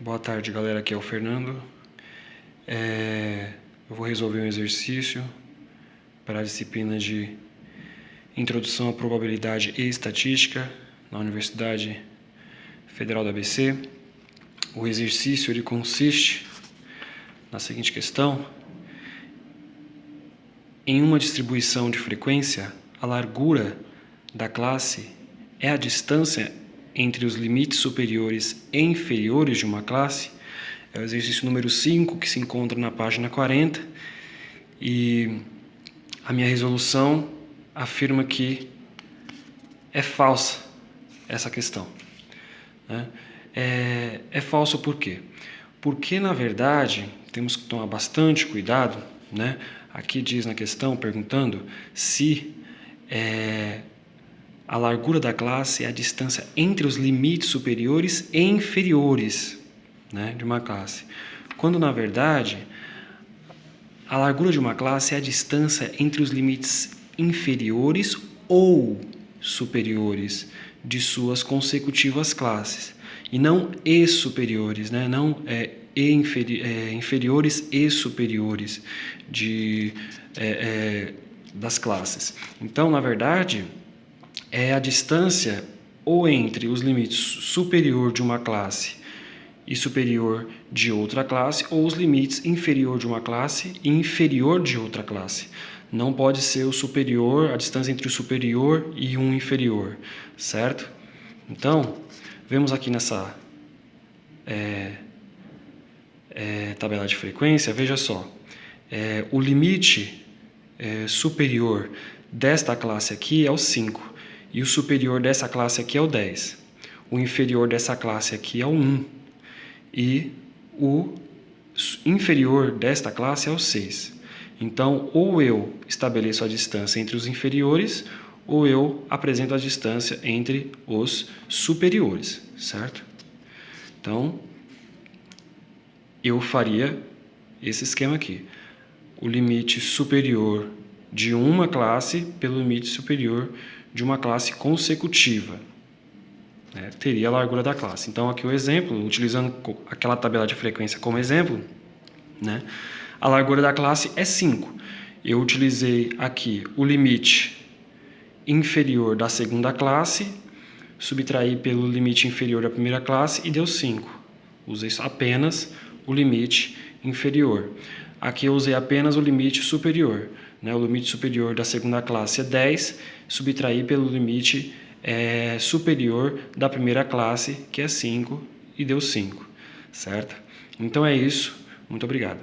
Boa tarde, galera, aqui é o Fernando. Eu vou resolver um exercício para a disciplina de Introdução à Probabilidade e Estatística na Universidade Federal do ABC. O exercício ele consiste na seguinte questão: em uma distribuição de frequência, a largura da classe é a distância entre os limites superiores e inferiores de uma classe. É o exercício número 5, que se encontra na página 40, e a minha resolução afirma que é falsa essa questão, né? É falso por quê? Porque, na verdade, temos que tomar bastante cuidado, né? Aqui diz na questão, perguntando se a largura da classe é a distância entre os limites superiores e inferiores, né, de uma classe. Quando, na verdade, a largura de uma classe é a distância entre os limites inferiores ou superiores de suas consecutivas classes. E não e superiores, né? Não inferiores e superiores das classes. Então, na verdade, é a distância ou entre os limites superior de uma classe e superior de outra classe, ou os limites inferior de uma classe e inferior de outra classe. Não pode ser o superior, a distância entre o superior e um inferior, certo? Então, vemos aqui nessa tabela de frequência, veja só, o limite superior desta classe aqui é o 5, e o superior dessa classe aqui é o 10. O inferior dessa classe aqui é o 1. E o inferior desta classe é o 6. Então, ou eu estabeleço a distância entre os inferiores, ou eu apresento a distância entre os superiores, certo? Então, eu faria esse esquema aqui. O limite superior de uma classe pelo limite superior de uma classe consecutiva. Teria a largura da classe. Então, aqui o exemplo, utilizando aquela tabela de frequência como exemplo, né? A largura da classe é 5. Eu utilizei aqui o limite inferior da segunda classe, subtraí pelo limite inferior da primeira classe e deu 5. Usei apenas o limite inferior. Aqui eu usei apenas o limite superior, né? O limite superior da segunda classe é 10, subtraí pelo limite superior da primeira classe, que é 5, e deu 5, certo? Então é isso. Muito obrigado.